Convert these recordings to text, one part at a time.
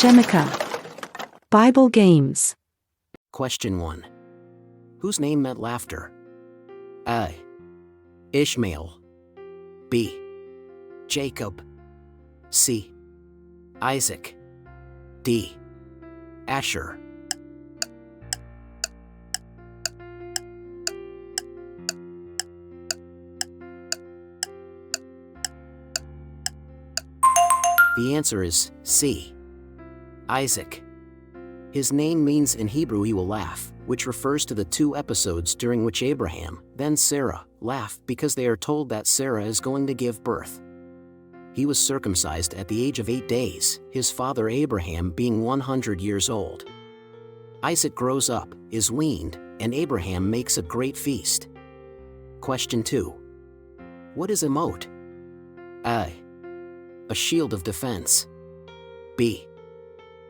Jemyka. Bible Games. Question 1. Whose name meant laughter? A. Ishmael. B. Jacob. C. Isaac. D. Asher. The answer is C. Isaac. His name means in Hebrew he will laugh, which refers to the 2 episodes during which Abraham, then Sarah, laugh because they are told that Sarah is going to give birth. He was circumcised at the age of 8 days, his father Abraham being 100 years old. Isaac grows up, is weaned, and Abraham makes a great feast. Question 2. What is a moat? A shield of defense. B.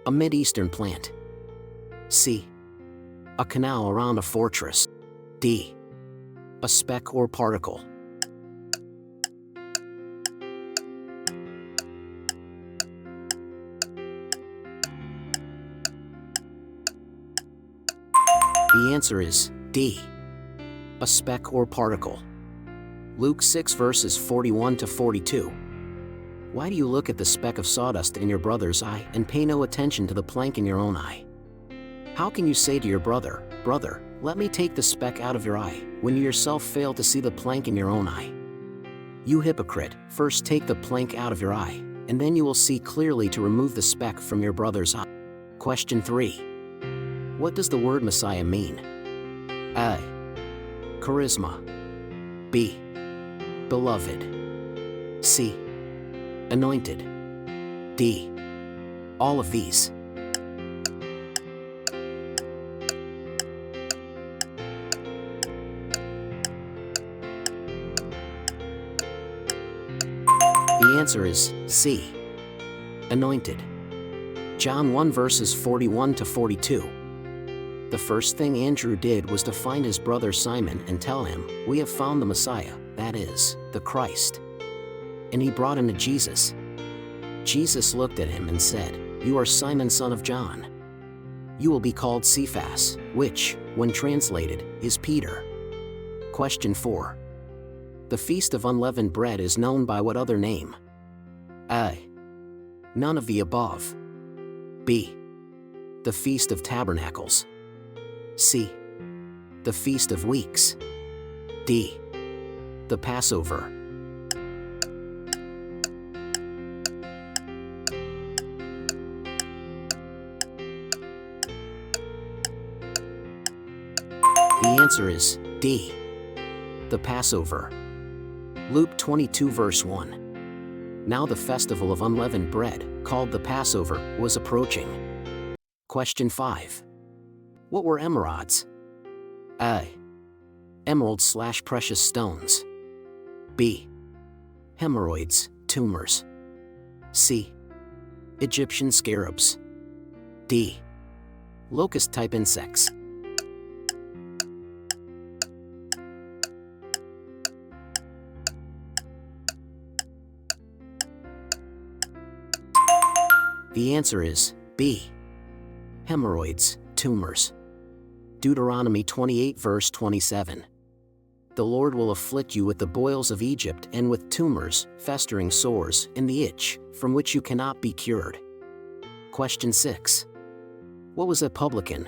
A Mideastern plant. C. A canal around a fortress. D. A speck or particle. The answer is D. A speck or particle. Luke 6 verses 41 to 42. Why do you look at the speck of sawdust in your brother's eye and pay no attention to the plank in your own eye? How can you say to your brother, "Brother, let me take the speck out of your eye," when you yourself fail to see the plank in your own eye? You hypocrite, first take the plank out of your eye, and then you will see clearly to remove the speck from your brother's eye. Question 3. What does the word Messiah mean? A. Charisma. B. Beloved. C. Anointed. D. All of these. The answer is C. Anointed. John 1 verses 41 to 42. The first thing Andrew did was to find his brother Simon and tell him, "We have found the Messiah, that is, the Christ." And he brought him to Jesus. Jesus looked at him and said, "You are Simon, son of John. You will be called Cephas," which, when translated, is Peter. Question 4. The Feast of Unleavened Bread is known by what other name? A. None of the above. B. The Feast of Tabernacles. C. The Feast of Weeks. D. The Passover. The answer is D. The Passover. Luke 22 verse 1. Now the festival of unleavened bread, called the Passover, was approaching. Question 5. What were emerods? A. Emeralds/precious stones. B. Hemorrhoids, tumors. C. Egyptian scarabs. D. Locust-type insects. The answer is B. Hemorrhoids, tumors. Deuteronomy 28 verse 27. The Lord will afflict you with the boils of Egypt and with tumors, festering sores, in the itch, from which you cannot be cured. Question 6. What was a publican?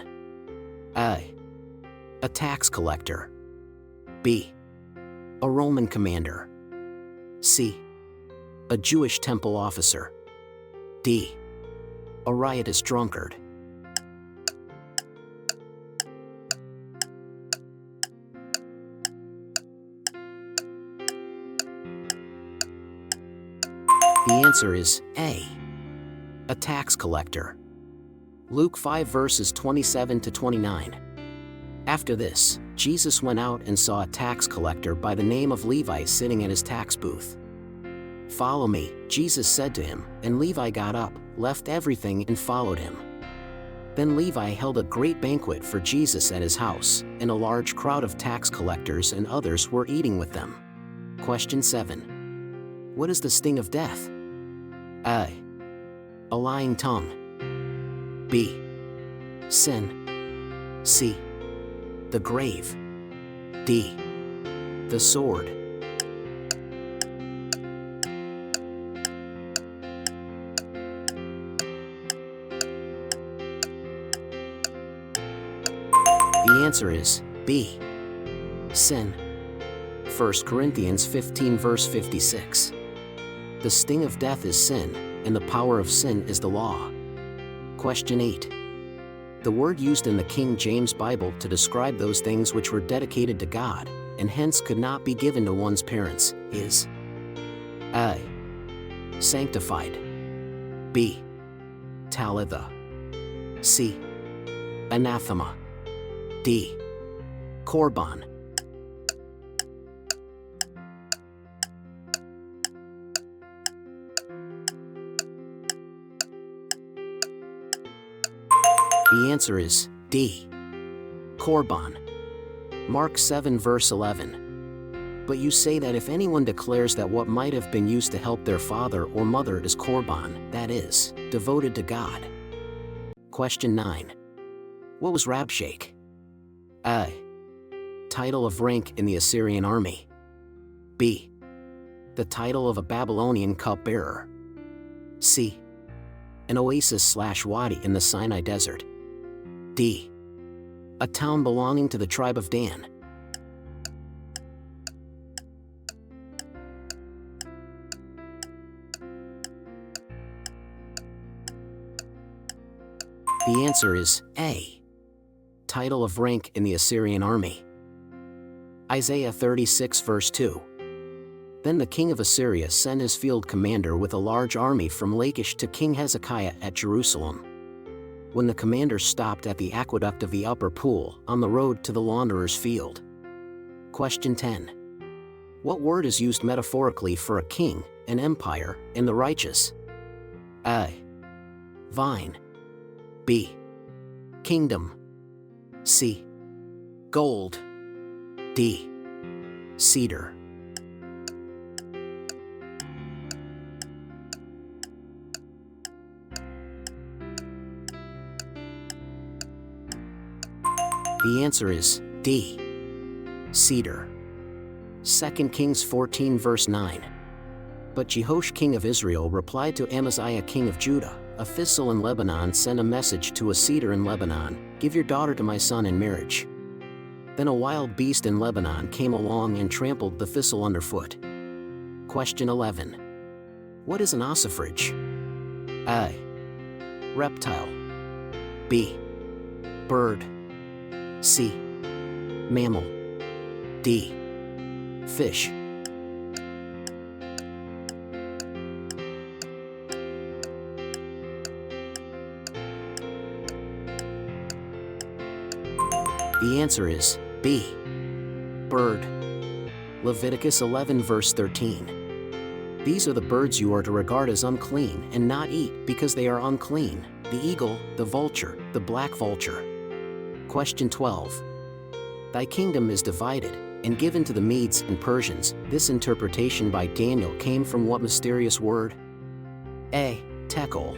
A. A tax collector. B. A Roman commander. C. A Jewish temple officer. D. A riotous drunkard. The answer is A. A tax collector. Luke 5 verses 27 to 29. After this, Jesus went out and saw a tax collector by the name of Levi sitting at his tax booth. "Follow me," Jesus said to him, and Levi got up, left everything and followed him. Then Levi held a great banquet for Jesus at his house, and a large crowd of tax collectors and others were eating with them. Question 7. What is the sting of death? A. A lying tongue. B. Sin. C. The grave. D. The sword. The answer is B. Sin. 1 Corinthians 15 verse 56. The sting of death is sin, and the power of sin is the law. Question 8. The word used in the King James Bible to describe those things which were dedicated to God, and hence could not be given to one's parents, is A. Sanctified. B. Talitha. C. Anathema. D. Korban. The answer is D. Korban. Mark 7 verse 11. But you say that if anyone declares that what might have been used to help their father or mother is korban, that is, devoted to God. Question 9. What was Rabshakeh? A. Title of rank in the Assyrian army. B. The title of a Babylonian cupbearer. C. An oasis/wadi in the Sinai desert. D. A town belonging to the tribe of Dan. The answer is A. Title of rank in the Assyrian army. Isaiah 36 verse 2. Then the king of Assyria sent his field commander with a large army from Lachish to King Hezekiah at Jerusalem. When the commander stopped at the aqueduct of the upper pool on the road to the launderer's field. Question 10. What word is used metaphorically for a king, an empire, and the righteous? A. Vine. B. Kingdom. C. Gold. D. Cedar. The answer is D. Cedar. 2 Kings 14 verse 9. But Jehoash king of Israel replied to Amaziah king of Judah, a thistle in Lebanon sent a message to a cedar in Lebanon, give your daughter to my son in marriage. Then a wild beast in Lebanon came along and trampled the thistle underfoot. Question 11. What is an ossifrage? A. Reptile. B. Bird. C. Mammal. D. Fish. The answer is B. Bird. Leviticus 11 verse 13. These are the birds you are to regard as unclean and not eat because they are unclean: the eagle, the vulture, the black vulture. Question 12. Thy kingdom is divided and given to the Medes and Persians. This interpretation by Daniel came from what mysterious word? A. Tekel.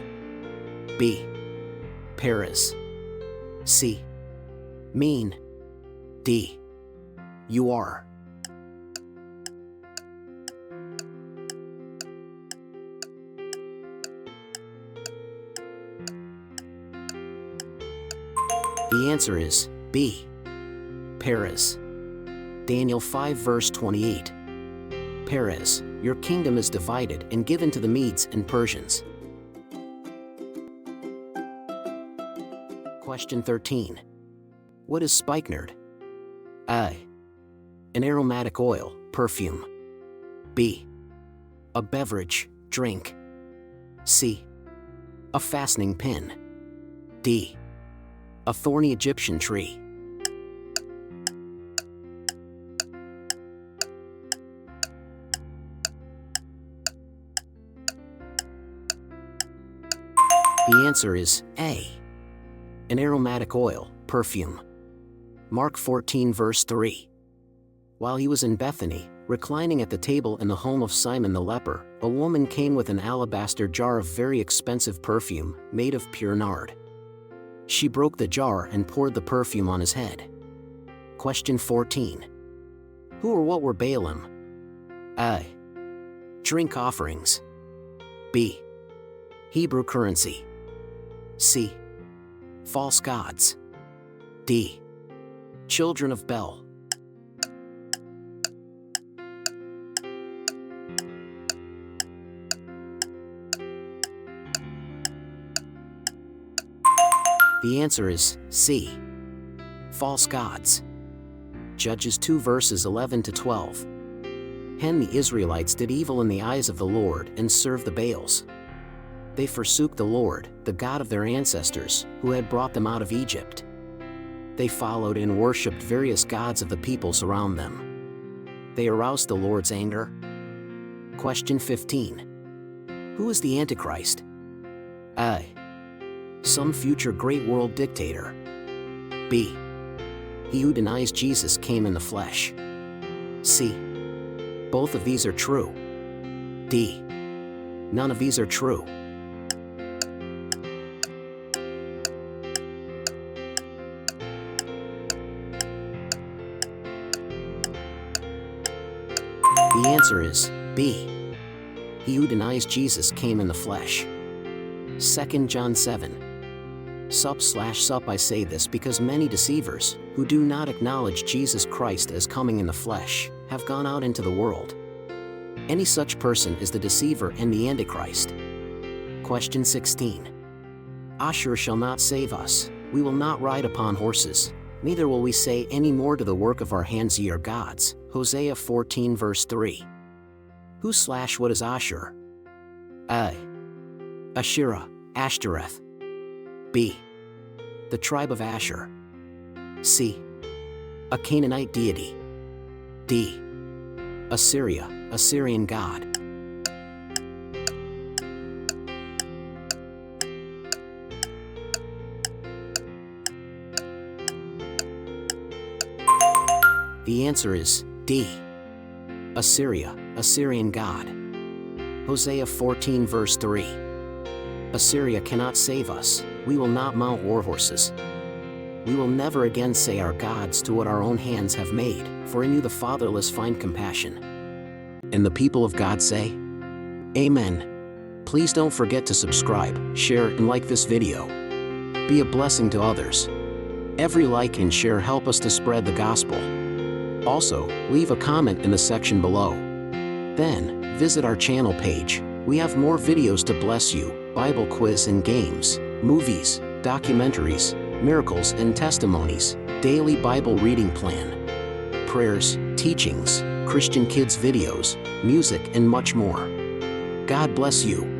B. Paris. C. Mean. D. You are. The answer is B. Paris. Daniel 5 verse 28. Paris, your kingdom is divided and given to the Medes and Persians. Question 13. What is spikenard? A. An aromatic oil, perfume. B. A beverage, drink. C. A fastening pin. D. A thorny Egyptian tree. The answer is A. An aromatic oil, perfume. Mark 14 verse 3. While he was in Bethany, reclining at the table in the home of Simon the leper, a woman came with an alabaster jar of very expensive perfume, made of pure nard. She broke the jar and poured the perfume on his head. Question 14. Who or what were Balaam? A. Drink offerings. B. Hebrew currency. C. False gods. D. Children of Bel. The answer is C. False gods. Judges 2 verses 11 to 12. And the Israelites did evil in the eyes of the Lord and served the Baals. They forsook the Lord, the God of their ancestors, who had brought them out of Egypt. They followed and worshipped various gods of the peoples around them. They aroused the Lord's anger. Question 15. Who is the Antichrist? A. Some future great world dictator. B. He who denies Jesus came in the flesh. C. Both of these are true. D. None of these are true. The answer is B. He who denies Jesus came in the flesh. 2 John 7. Sup I say this because many deceivers, who do not acknowledge Jesus Christ as coming in the flesh, have gone out into the world. Any such person is the deceiver and the Antichrist. Question 16. Ashur shall not save us, we will not ride upon horses, neither will we say any more to the work of our hands ye are gods. Hosea 14 verse 3. What is Ashur? A. Asherah, Ashtoreth. B. The tribe of Asher. C. A Canaanite deity. D. Assyria, Assyrian god. The answer is D. Assyria, Assyrian god. Hosea 14 verse 3. Assyria cannot save us, we will not mount war horses. We will never again say our gods to what our own hands have made, for in you the fatherless find compassion. And the people of God say, Amen. Please don't forget to subscribe, share and like this video. Be a blessing to others. Every like and share help us to spread the gospel. Also, leave a comment in the section below. Then, visit our channel page. We have more videos to bless you, Bible quiz and games, movies, documentaries, miracles and testimonies, daily Bible reading plan, prayers, teachings, Christian kids videos, music and much more. God bless you.